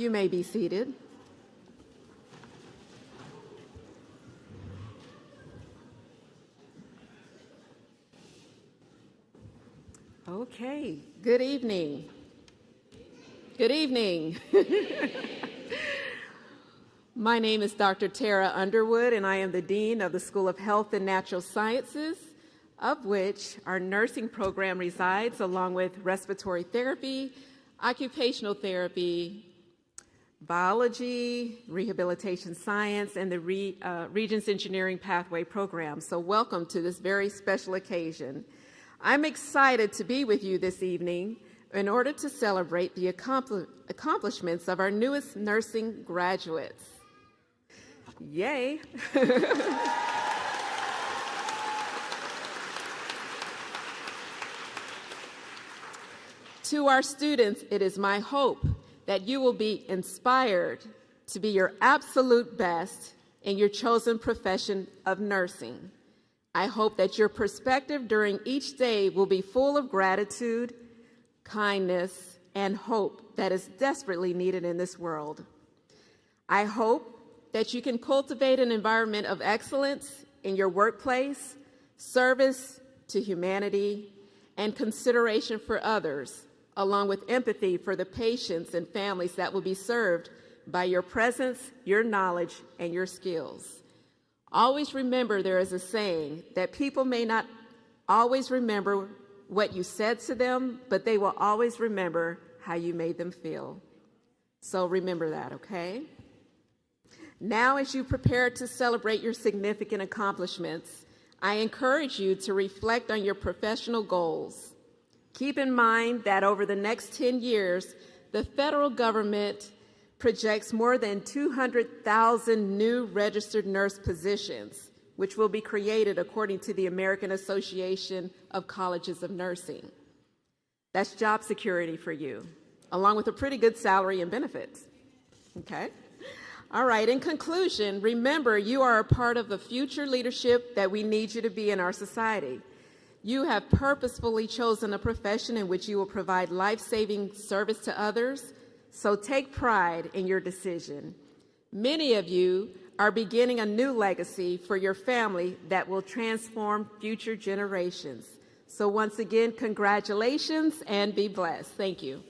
You may be seated. Okay, good evening. Good evening. My name is Dr. Tara Underwood, and I am the Dean of the School of Health and Natural Sciences, of which our nursing program resides, along with respiratory therapy, occupational therapy, biology, rehabilitation science, and the Regents Engineering Pathway program. So welcome to this very special occasion. I'm excited to be with you this evening in order to celebrate the accomplishments of our newest nursing graduates. Yay! To our students, it is my hope that you will be inspired to be your absolute best in your chosen profession of nursing. I hope that your perspective during each day will be full of gratitude, kindness, and hope that is desperately needed in this world. I hope that you can cultivate an environment of excellence in your workplace, service to humanity, and consideration for others, along with empathy for the patients and families that will be served by your presence, your knowledge, and your skills. Always remember there is a saying that people may not always remember what you said to them, but they will always remember how you made them feel. So remember that, okay? Now, as you prepare to celebrate your significant accomplishments, I encourage you to reflect on your professional goals. Keep in mind that over the next 10 years, the federal government projects more than 200,000 new registered nurse positions, which will be created according to the American Association of Colleges of Nursing. That's job security for you, along with a pretty good salary and benefits. Okay? All right, in conclusion, remember you are a part of the future leadership that we need you to be in our society. You have purposefully chosen a profession in which you will provide life-saving service to others, so take pride in your decision. Many of you are beginning a new legacy for your family that will transform future generations. So once again, congratulations and be blessed. Thank you.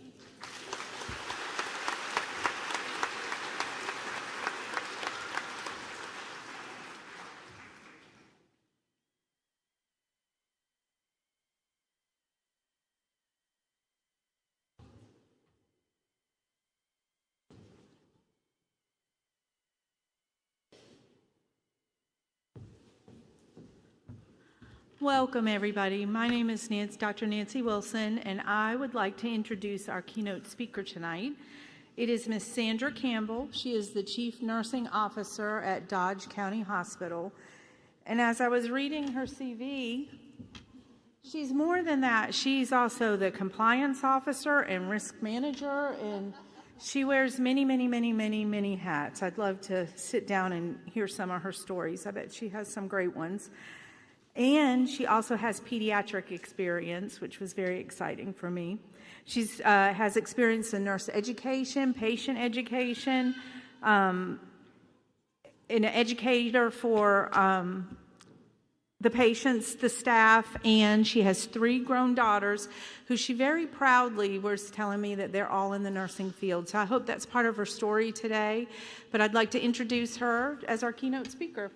Welcome, everybody. My name is Dr. Nancy Wilson, and I would like to introduce our keynote speaker tonight. It is Ms. Sandra Campbell. She is the Chief Nursing Officer at Dodge County Hospital. And as I was reading her CV, she's more than that. She's also the Compliance Officer and Risk Manager, and she wears many, many, many, many, many hats. I'd love to sit down and hear some of her stories. I bet she has some great ones. And she also has pediatric experience, which was very exciting for me. She has experience in nurse education, patient education, an educator for the patients, the staff, and she has 3 grown daughters who she very proudly was telling me that they're all in the nursing field. So I hope that's part of her story today. But I'd like to introduce her as our keynote speaker.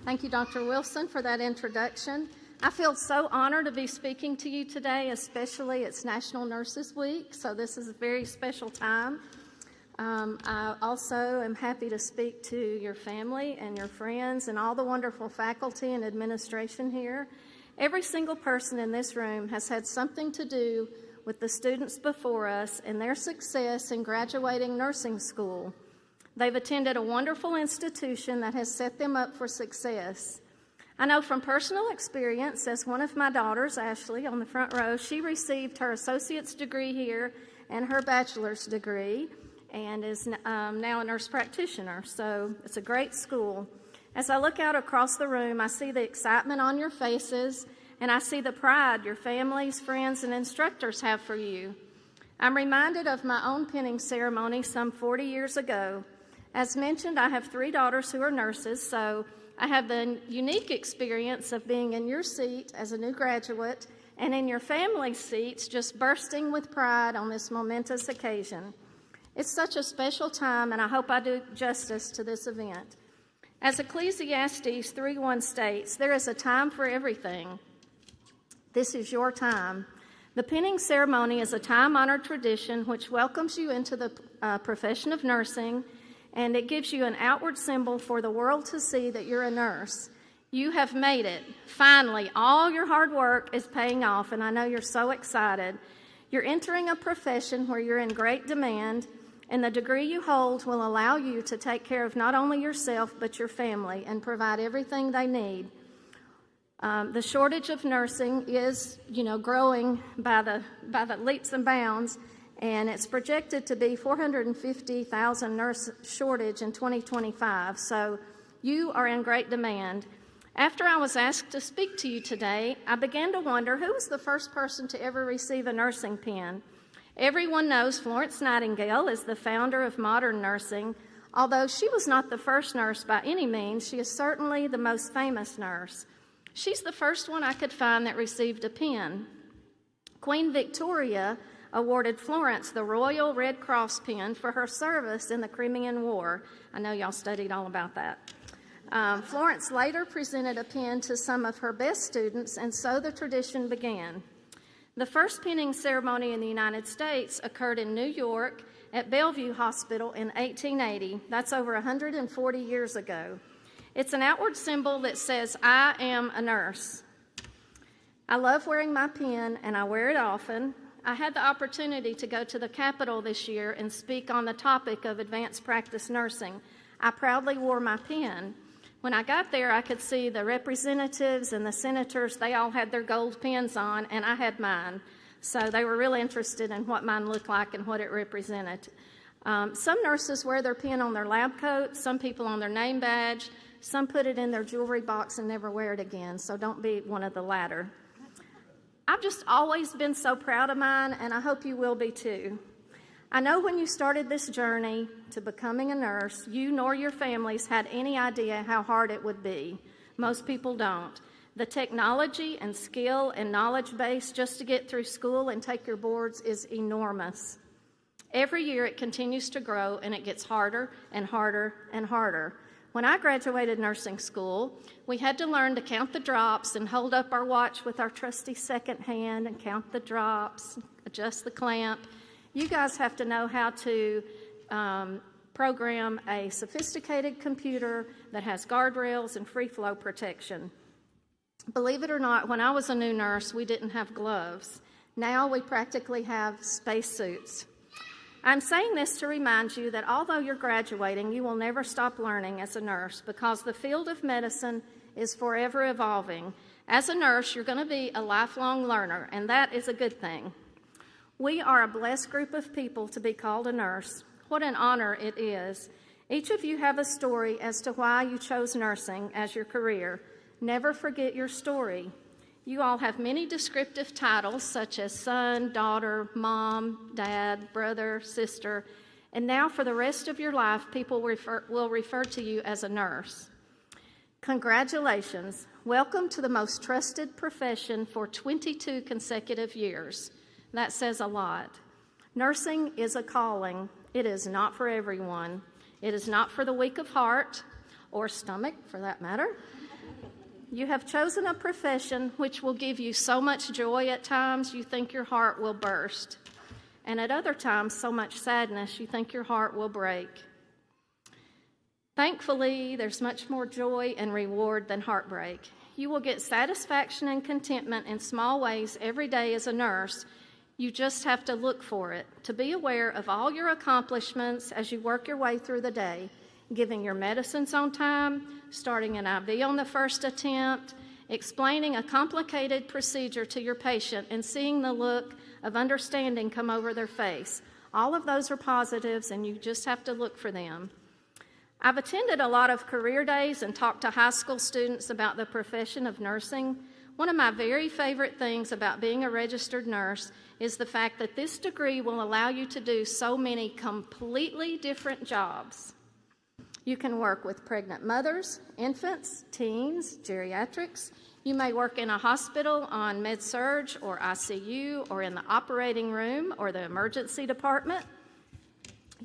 Thank you, Dr. Wilson, for that introduction. I feel so honored to be speaking to you today, especially it's National Nurses Week, so this is a very special time. I also am happy to speak to your family and your friends and all the wonderful faculty and administration here. Every single person in this room has had something to do with the students before us and their success in graduating nursing school. They've attended a wonderful institution that has set them up for success. I know from personal experience, as one of my daughters, Ashley, on the front row, she received her associate's degree here and her bachelor's degree and is now a nurse practitioner. So it's a great school. As I look out across the room, I see the excitement on your faces and I see the pride your families, friends, and instructors have for you. I'm reminded of my own pinning ceremony some 40 years ago. As mentioned, I have 3 daughters who are nurses, so I have the unique experience of being in your seat as a new graduate and in your family's seats just bursting with pride on this momentous occasion. It's such a special time, and I hope I do justice to this event. As Ecclesiastes 3:1 states, there is a time for everything. This is your time. The pinning ceremony is a time-honored tradition which welcomes you into the profession of nursing, and it gives you an outward symbol for the world to see that you're a nurse. You have made it. Finally, all your hard work is paying off, and I know you're so excited. You're entering a profession where you're in great demand, and the degree you hold will allow you to take care of not only yourself but your family and provide everything they need. The shortage of nursing is, growing by the leaps and bounds, and it's projected to be 450,000 nurse shortage in 2025. So you are in great demand. After I was asked to speak to you today, I began to wonder who was the first person to ever receive a nursing pin. Everyone knows Florence Nightingale is the founder of modern nursing. Although she was not the first nurse by any means, she is certainly the most famous nurse. She's the first one I could find that received a pin. Queen Victoria awarded Florence the Royal Red Cross pin for her service in the Crimean War. I know y'all studied all about that. Florence later presented a pin to some of her best students, and so the tradition began. The first pinning ceremony in the United States occurred in New York at Bellevue Hospital in 1880. That's over 140 years ago. It's an outward symbol that says, I am a nurse. I love wearing my pin, and I wear it often. I had the opportunity to go to the Capitol this year and speak on the topic of advanced practice nursing. I proudly wore my pin. When I got there, I could see the representatives and the senators. They all had their gold pins on, and I had mine. So they were really interested in what mine looked like and what it represented. Some nurses wear their pin on their lab coat, some people on their name badge, some put it in their jewelry box and never wear it again, so don't be one of the latter. I've just always been so proud of mine, and I hope you will be too. I know when you started this journey to becoming a nurse, you nor your families had any idea how hard it would be. Most people don't. The technology and skill and knowledge base just to get through school and take your boards is enormous. Every year it continues to grow, and it gets harder and harder and harder. When I graduated nursing school, we had to learn to count the drops and hold up our watch with our trusty second hand and count the drops, adjust the clamp. You guys have to know how to program a sophisticated computer that has guardrails and free flow protection. Believe it or not, when I was a new nurse, we didn't have gloves. Now we practically have spacesuits. I'm saying this to remind you that although you're graduating, you will never stop learning as a nurse because the field of medicine is forever evolving. As a nurse, you're going to be a lifelong learner, and that is a good thing. We are a blessed group of people to be called a nurse. What an honor it is. Each of you have a story as to why you chose nursing as your career. Never forget your story. You all have many descriptive titles such as son, daughter, mom, dad, brother, sister, and now for the rest of your life, people will refer to you as a nurse. Congratulations. Welcome to the most trusted profession for 22 consecutive years. That says a lot. Nursing is a calling. It is not for everyone. It is not for the weak of heart or stomach, for that matter. You have chosen a profession which will give you so much joy at times you think your heart will burst, and at other times so much sadness you think your heart will break. Thankfully, there's much more joy and reward than heartbreak. You will get satisfaction and contentment in small ways every day as a nurse. You just have to look for it, to be aware of all your accomplishments as you work your way through the day. Giving your medicines on time, starting an IV on the first attempt, explaining a complicated procedure to your patient and seeing the look of understanding come over their face. All of those are positives, and you just have to look for them. I've attended a lot of career days and talked to high school students about the profession of nursing. One of my very favorite things about being a registered nurse is the fact that this degree will allow you to do so many completely different jobs. You can work with pregnant mothers, infants, teens, geriatrics. You may work in a hospital on med-surg or ICU or in the operating room or the emergency department.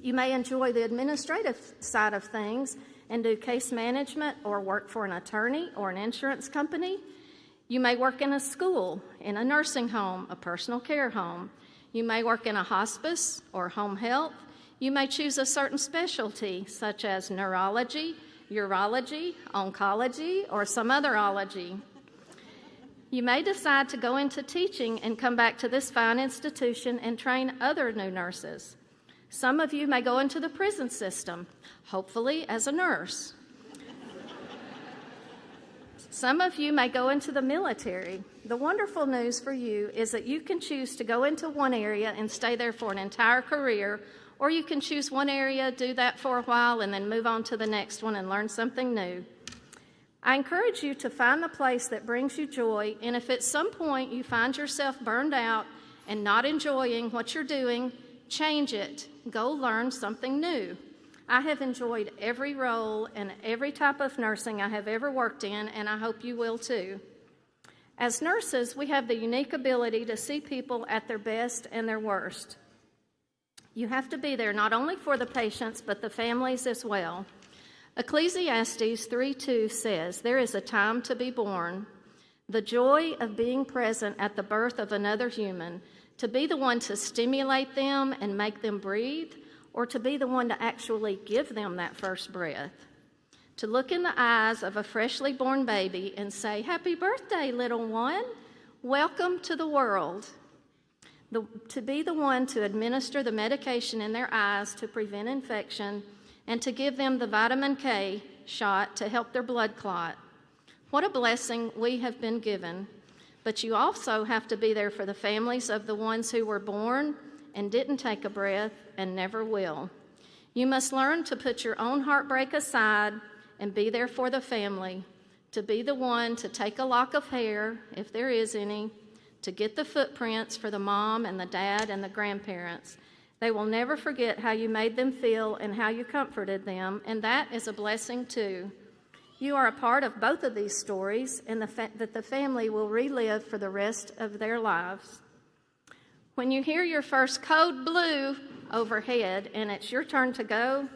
You may enjoy the administrative side of things and do case management or work for an attorney or an insurance company. You may work in a school, in a nursing home, a personal care home. You may work in a hospice or home health. You may choose a certain specialty, such as neurology, urology, oncology, or some other ology. You may decide to go into teaching and come back to this fine institution and train other new nurses. Some of you may go into the prison system, hopefully as a nurse. Some of you may go into the military. The wonderful news for you is that you can choose to go into one area and stay there for an entire career, or you can choose one area, do that for a while, and then move on to the next one and learn something new. I encourage you to find the place that brings you joy, and if at some point you find yourself burned out and not enjoying what you're doing, change it. Go learn something new. I have enjoyed every role and every type of nursing I have ever worked in, and I hope you will too. As nurses, we have the unique ability to see people at their best and their worst. You have to be there not only for the patients, but the families as well. Ecclesiastes 3:2 says, "There is a time to be born, the joy of being present at the birth of another human, to be the one to stimulate them and make them breathe, or to be the one to actually give them that first breath. To look in the eyes of a freshly born baby and say, 'Happy birthday, little one. Welcome to the world.' To be the one to administer the medication in their eyes to prevent infection and to give them the vitamin K shot to help their blood clot. What a blessing we have been given. But you also have to be there for the families of the ones who were born and didn't take a breath and never will. You must learn to put your own heartbreak aside and be there for the family, to be the one to take a lock of hair, if there is any, to get the footprints for the mom and the dad and the grandparents. They will never forget how you made them feel and how you comforted them, and that is a blessing too. You are a part of both of these stories, and that the family will relive for the rest of their lives. When you hear your first code blue overhead and it's your turn to go,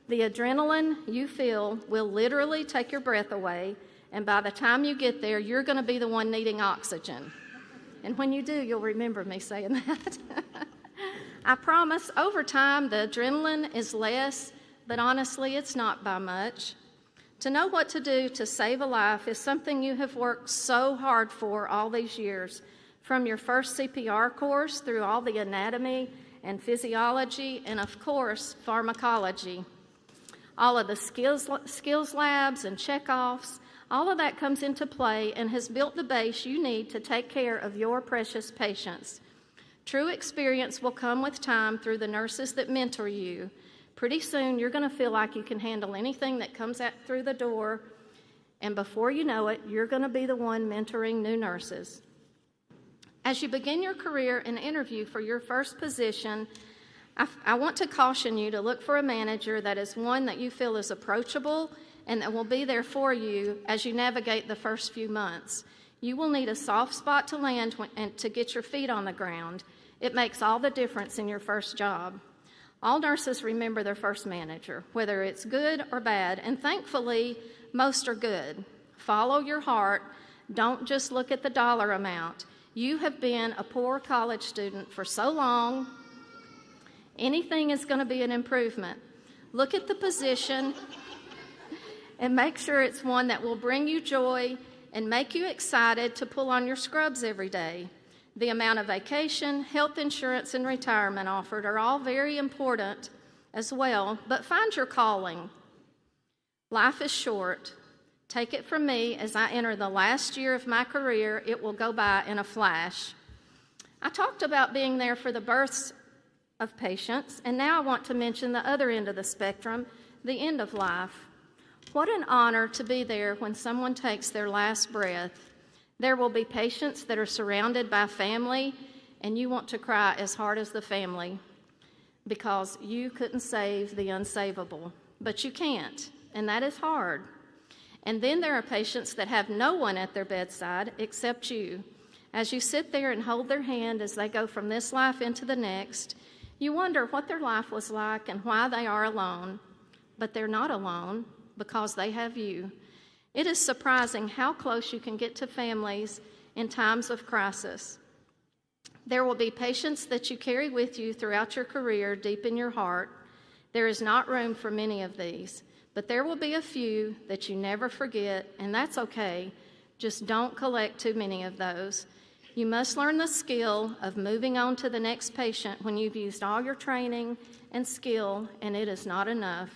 the adrenaline you feel will literally take your breath away, and by the time you get there, you're going to be the one needing oxygen. And when you do, you'll remember me saying that. I promise, over time, the adrenaline is less, but honestly, it's not by much. To know what to do to save a life is something you have worked so hard for all these years, from your first CPR course through all the anatomy and physiology and, of course, pharmacology. All of the skills labs and checkoffs, all of that comes into play and has built the base you need to take care of your precious patients. True experience will come with time through the nurses that mentor you. Pretty soon, you're going to feel like you can handle anything that comes through the door, and before you know it, you're going to be the one mentoring new nurses. As you begin your career and interview for your first position, I want to caution you to look for a manager that is one that you feel is approachable and that will be there for you as you navigate the first few months. You will need a soft spot to land and to get your feet on the ground. It makes all the difference in your first job. All nurses remember their first manager, whether it's good or bad, and thankfully, most are good. Follow your heart. Don't just look at the dollar amount. You have been a poor college student for so long. Anything is going to be an improvement. Look at the position and make sure it's one that will bring you joy and make you excited to pull on your scrubs every day. The amount of vacation, health insurance, and retirement offered are all very important as well, but find your calling. Life is short. Take it from me, as I enter the last year of my career, it will go by in a flash. I talked about being there for the births of patients, and now I want to mention the other end of the spectrum, the end of life. What an honor to be there when someone takes their last breath. There will be patients that are surrounded by family, and you want to cry as hard as the family because you couldn't save the unsavable, but you can't, and that is hard. And then there are patients that have no one at their bedside except you. As you sit there and hold their hand as they go from this life into the next, you wonder what their life was like and why they are alone. But they're not alone because they have you. It is surprising how close you can get to families in times of crisis. There will be patients that you carry with you throughout your career deep in your heart. There is not room for many of these, but there will be a few that you never forget, and that's okay. Just don't collect too many of those. You must learn the skill of moving on to the next patient when you've used all your training and skill, and it is not enough.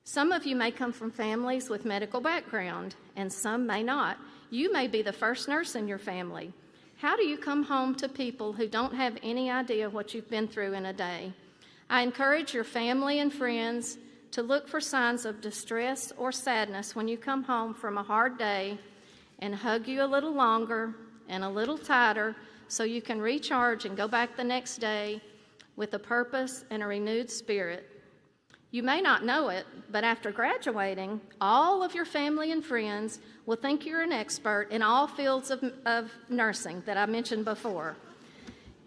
Some of you may come from families with medical background, and some may not. You may be the first nurse in your family. How do you come home to people who don't have any idea what you've been through in a day? I encourage your family and friends to look for signs of distress or sadness when you come home from a hard day and hug you a little longer and a little tighter so you can recharge and go back the next day with a purpose and a renewed spirit. You may not know it, but after graduating, all of your family and friends will think you're an expert in all fields of nursing that I mentioned before.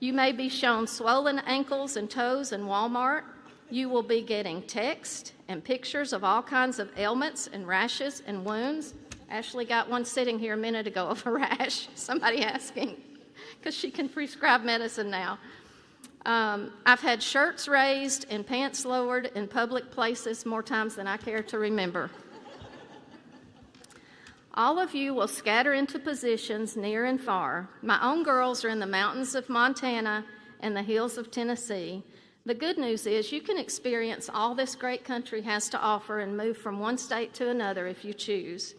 You may be shown swollen ankles and toes in Walmart. You will be getting text and pictures of all kinds of ailments and rashes and wounds. Ashley got one sitting here a minute ago of a rash, somebody asking, because she can prescribe medicine now. I've had shirts raised and pants lowered in public places more times than I care to remember. All of you will scatter into positions near and far. My own girls are in the mountains of Montana and the hills of Tennessee. The good news is you can experience all this great country has to offer and move from one state to another if you choose.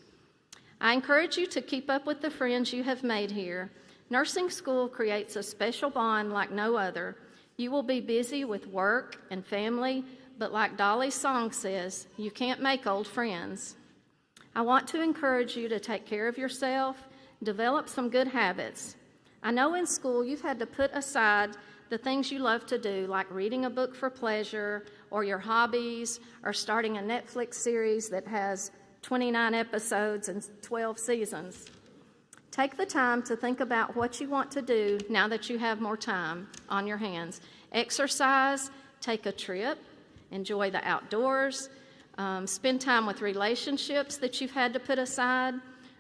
I encourage you to keep up with the friends you have made here. Nursing school creates a special bond like no other. You will be busy with work and family, but like Dolly's song says, you can't make old friends. I want to encourage you to take care of yourself, develop some good habits. I know in school you've had to put aside the things you love to do, like reading a book for pleasure, or your hobbies, or starting a Netflix series that has 29 episodes and 12 seasons. Take the time to think about what you want to do now that you have more time on your hands. Exercise, take a trip, enjoy the outdoors, spend time with relationships that you've had to put aside.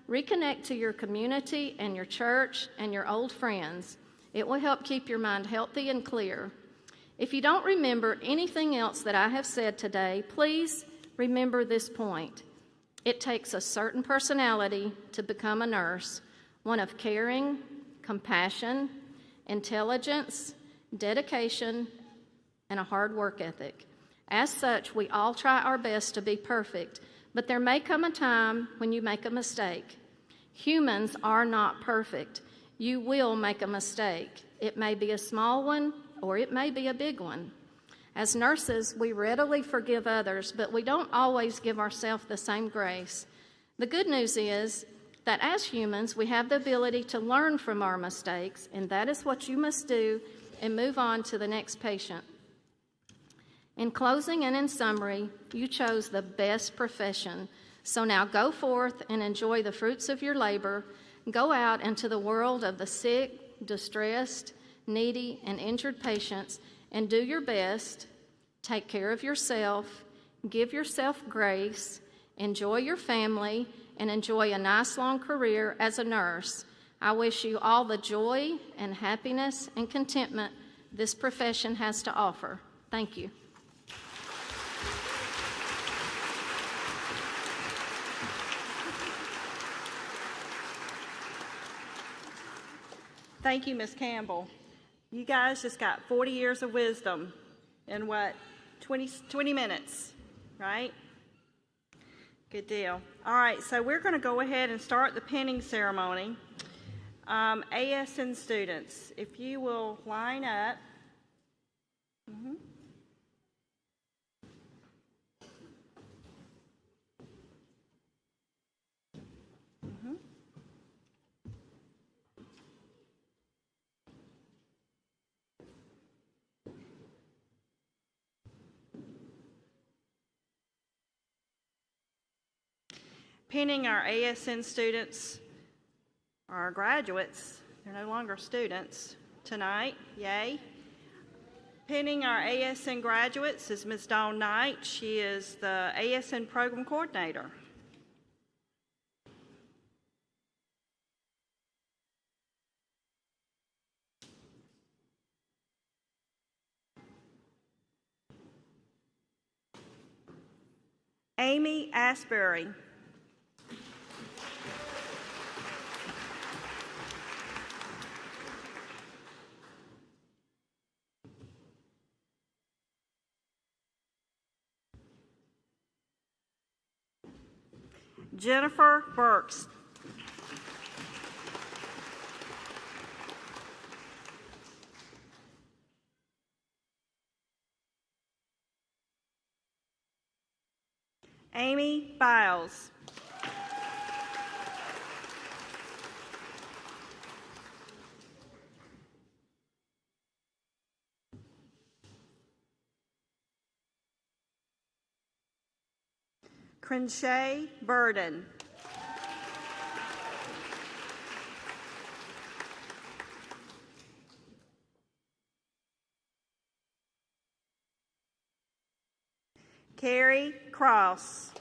Reconnect to your community and your church and your old friends. It will help keep your mind healthy and clear. If you don't remember anything else that I have said today, please remember this point. It takes a certain personality to become a nurse, one of caring, compassion, intelligence, dedication, and a hard work ethic. As such, we all try our best to be perfect, but there may come a time when you make a mistake. Humans are not perfect. You will make a mistake. It may be a small one, or it may be a big one. As nurses, we readily forgive others, but we don't always give ourselves the same grace. The good news is that as humans, we have the ability to learn from our mistakes, and that is what you must do and move on to the next patient. In closing and in summary, you chose the best profession. So now go forth and enjoy the fruits of your labor. Go out into the world of the sick, distressed, needy, and injured patients and do your best. Take care of yourself. Give yourself grace. Enjoy your family and enjoy a nice long career as a nurse. I wish you all the joy and happiness and contentment this profession has to offer. Thank you. Thank you, Ms. Campbell. You guys just got 40 years of wisdom in what, 20 minutes, right? Good deal. All right, so we're going to go ahead and start the pinning ceremony. ASN students, if you will line up. pinning our ASN students, our graduates, they're no longer students tonight, yay. Pinning our ASN graduates is Ms. Dawn Knight. She is the ASN Program Coordinator. Amy Asbury. Jennifer Burks. Amy Biles. Crenshae Burden. Carrie Cross.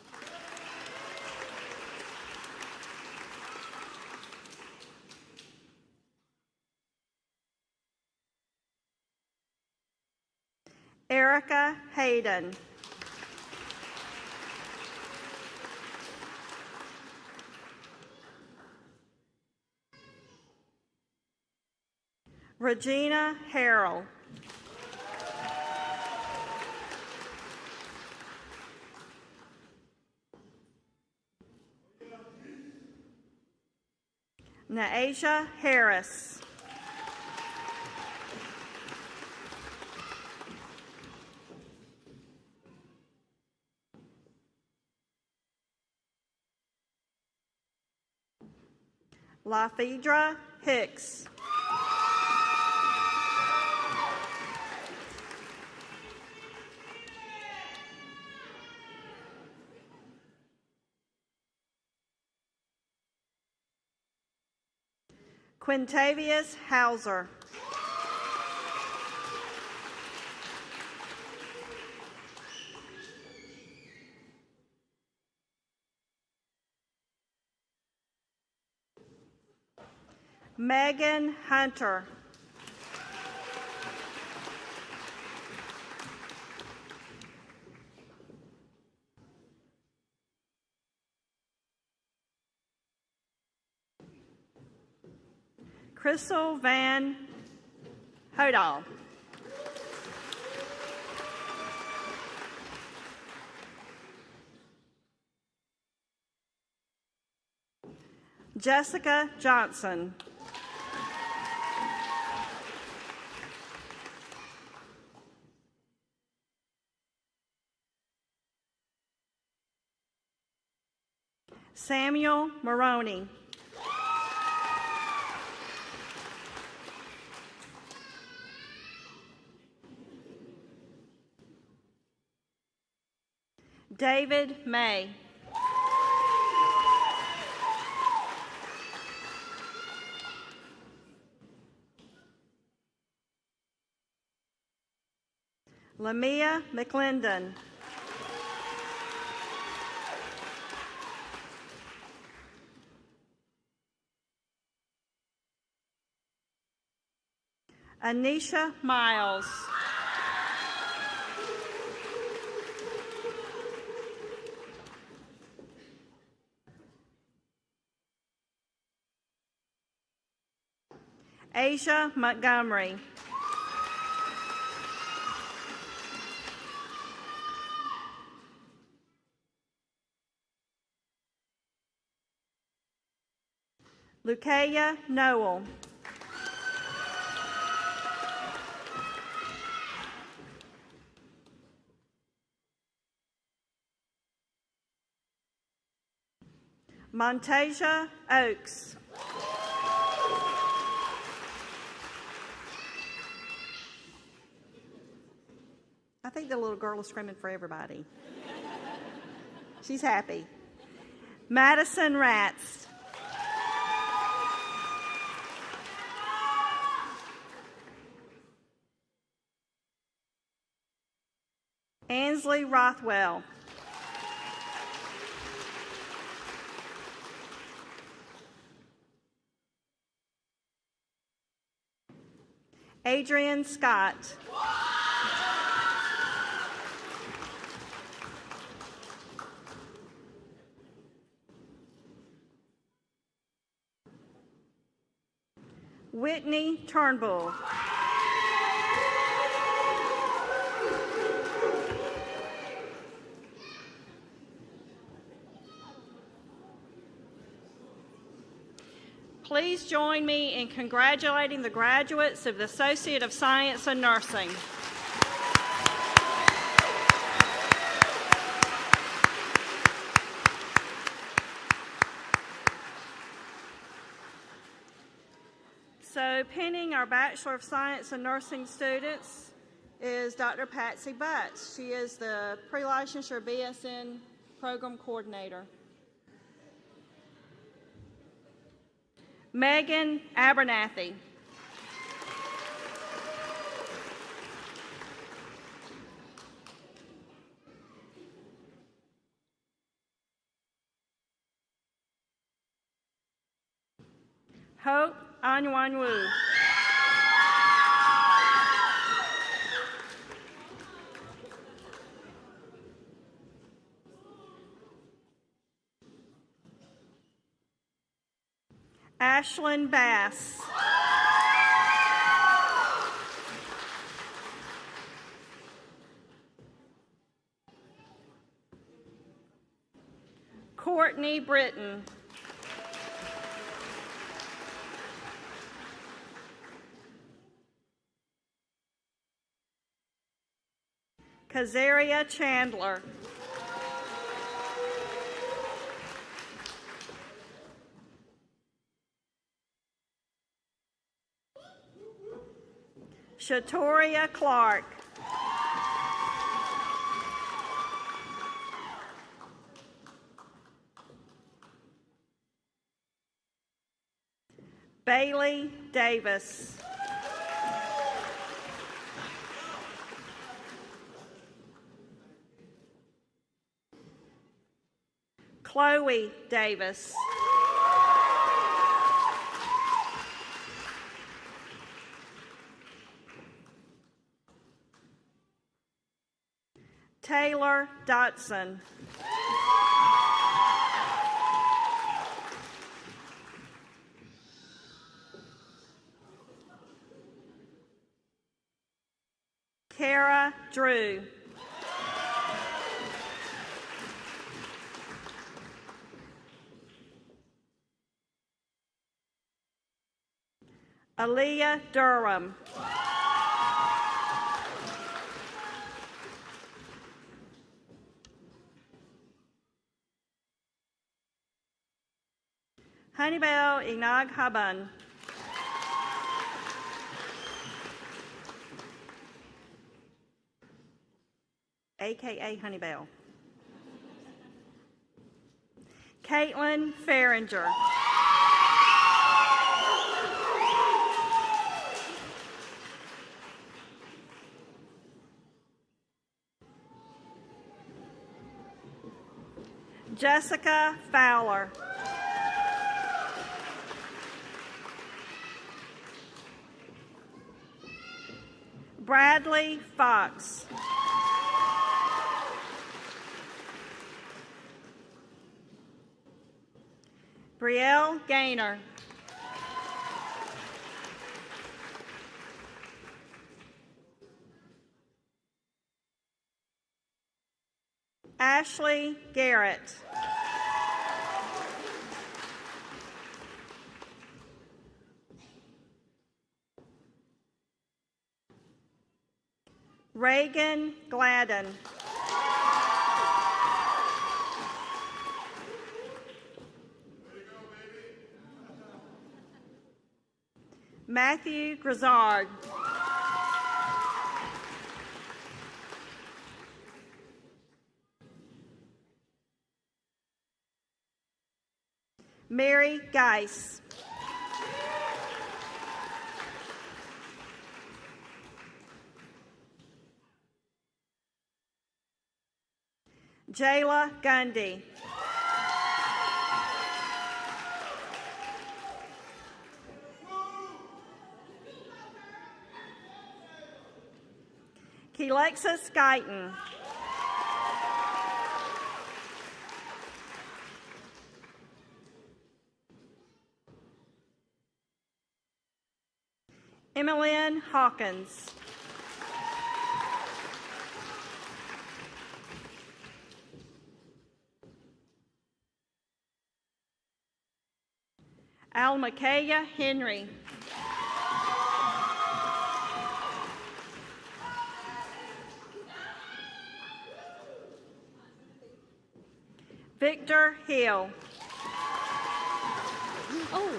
Erica Hayden. Regina Harrell. Naasia Harris. Lafidra Hicks. Quintavious Hauser. Megan Hunter. Crystal Van Hodal. Jessica Johnson. Samuel Maroney. David May. Lamia McClendon. Anisha Miles. Asia Montgomery. Lukaya Noel. Montasia Oaks. I think the little girl is screaming for everybody. She's happy. Madison Ratz. Ansley Rothwell. Adrian Scott. Whitney Turnbull. Please join me in congratulating the graduates of the Associate of Science in Nursing. So pinning our Bachelor of Science in Nursing students is Dr. Patsy Butts. She is the pre-licensure BSN program coordinator. Megan Abernathy. Hope Anyuanwu. Ashlyn Bass. Courtney Britton. Kazaria Chandler. Shatoria Clark. Bailey Davis. Chloe Davis. Taylor Dotson. Kara Drew. Aaliyah Durham. Honeybell Inag Haban. AKA Honeybell. Caitlin Farringer. Jessica Fowler. Bradley Fox. Brielle Gaynor. Ashley Garrett. Reagan Gladden. Matthew Grizzard. Mary Geis. Jayla Gundy. Kelexis Guyton. Emmeline Hawkins. Almakaya Henry. Victor Hill. Oh,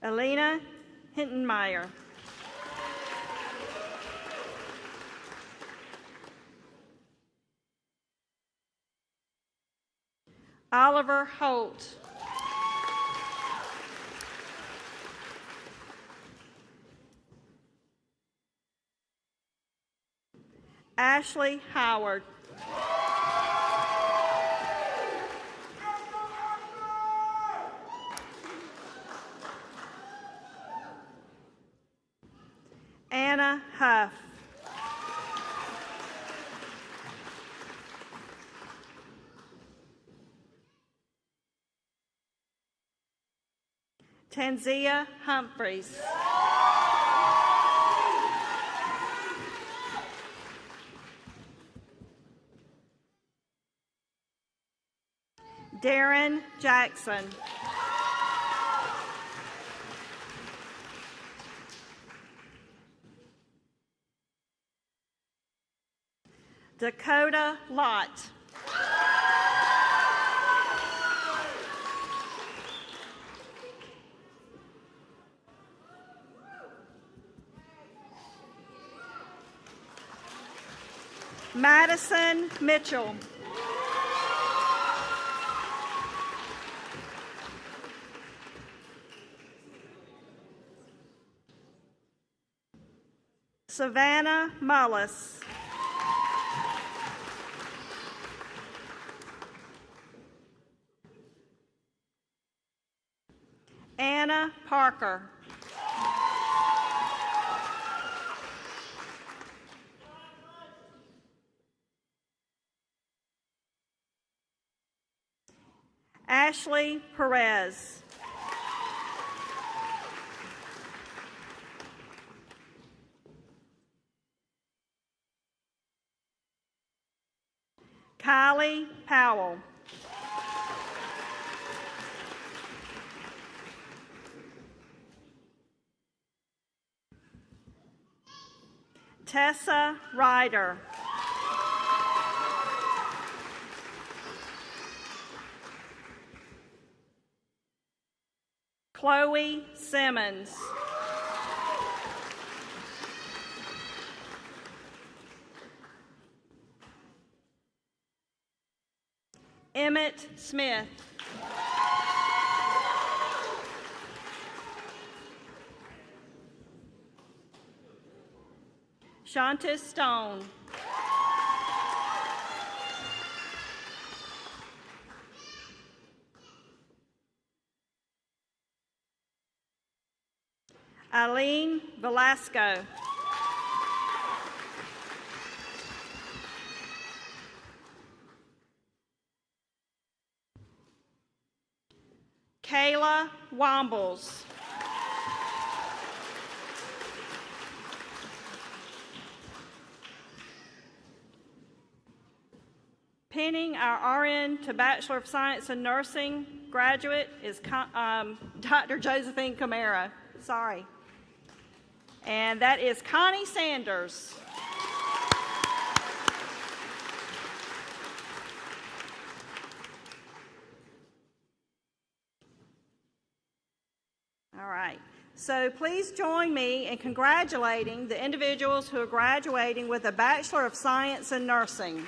Alina Hintenmeyer. Oliver Holt. Ashley Howard. Anna Huff. Tanzia Humphreys. Darren Jackson. Dakota Lott. Madison Mitchell. Savannah Mullis. Anna Parker. Ashley Perez. Kylie Powell. Tessa Ryder. Chloe Simmons. Emmett Smith. Shanta Stone. Eileen Velasco. Kayla Wombles. Pinning our RN to Bachelor of Science in Nursing graduate is Dr. Josephine Camara. Sorry. And that is Connie Sanders. All right. So please join me in congratulating the individuals who are graduating with a Bachelor of Science in Nursing.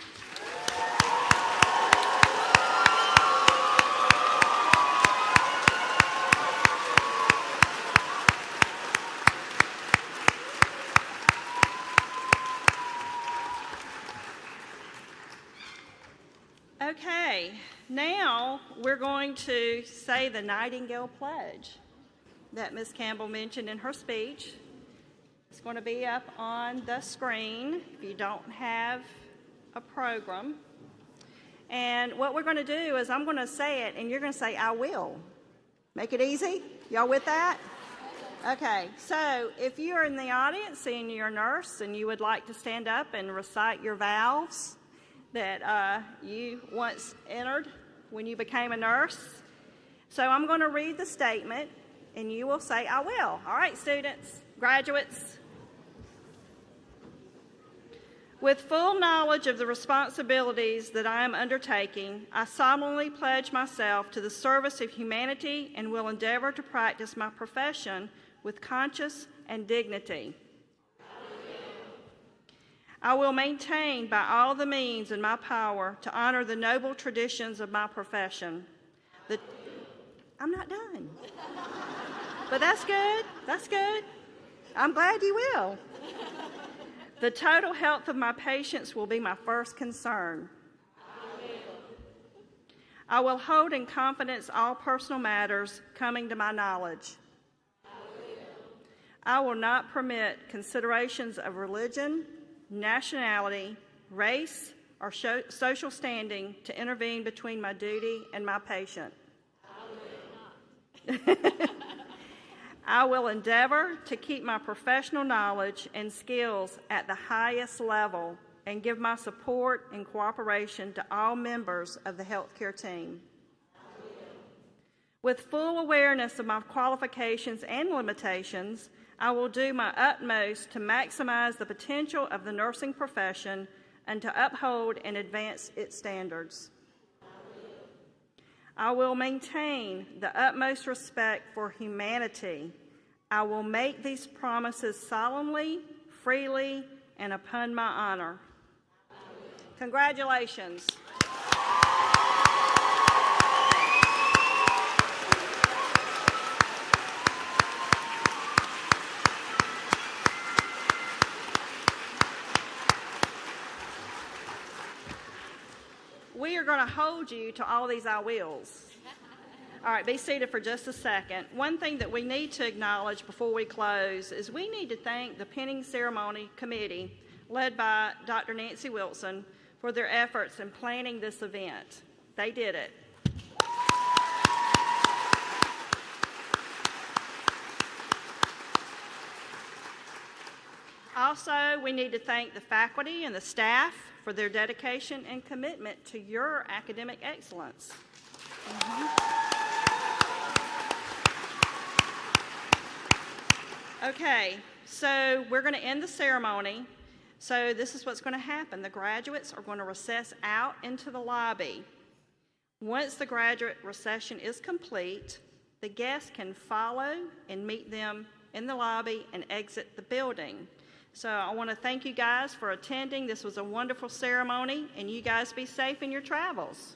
Okay, now we're going to say the Nightingale Pledge that Ms. Campbell mentioned in her speech. It's going to be up on the screen if you don't have a program. And what we're going to do is I'm going to say it and you're going to say, I will. Make it easy? Y'all with that? Okay, so if you're in the audience and you're a nurse and you would like to stand up and recite your vows that you once entered when you became a nurse. So I'm going to read the statement, and you will say, I will. All right, students, graduates. With full knowledge of the responsibilities that I am undertaking, I solemnly pledge myself to the service of humanity and will endeavor to practice my profession with conscience and dignity. I will maintain by all the means in my power to honor the noble traditions of my profession. I'm not done. But that's good. That's good. I'm glad you will. The total health of my patients will be my first concern. I will hold in confidence all personal matters coming to my knowledge. I will not permit considerations of religion, nationality, race, or social standing to intervene between my duty and my patient. I will endeavor to keep my professional knowledge and skills at the highest level and give my support and cooperation to all members of the healthcare team. With full awareness of my qualifications and limitations, I will do my utmost to maximize the potential of the nursing profession and to uphold and advance its standards. I will maintain the utmost respect for humanity. I will make these promises solemnly, freely, and upon my honor. Congratulations. We are going to hold you to all these I wills. All right, be seated for just a second. One thing that we need to acknowledge before we close is we need to thank the pinning ceremony committee led by Dr. Nancy Wilson for their efforts in planning this event. They did it. Also, we need to thank the faculty and the staff for their dedication and commitment to your academic excellence. Okay, so we're going to end the ceremony. So this is what's going to happen. The graduates are going to recess out into the lobby. Once the graduate recession is complete, the guests can follow and meet them in the lobby and exit the building. So I want to thank you guys for attending. This was a wonderful ceremony, and you guys be safe in your travels.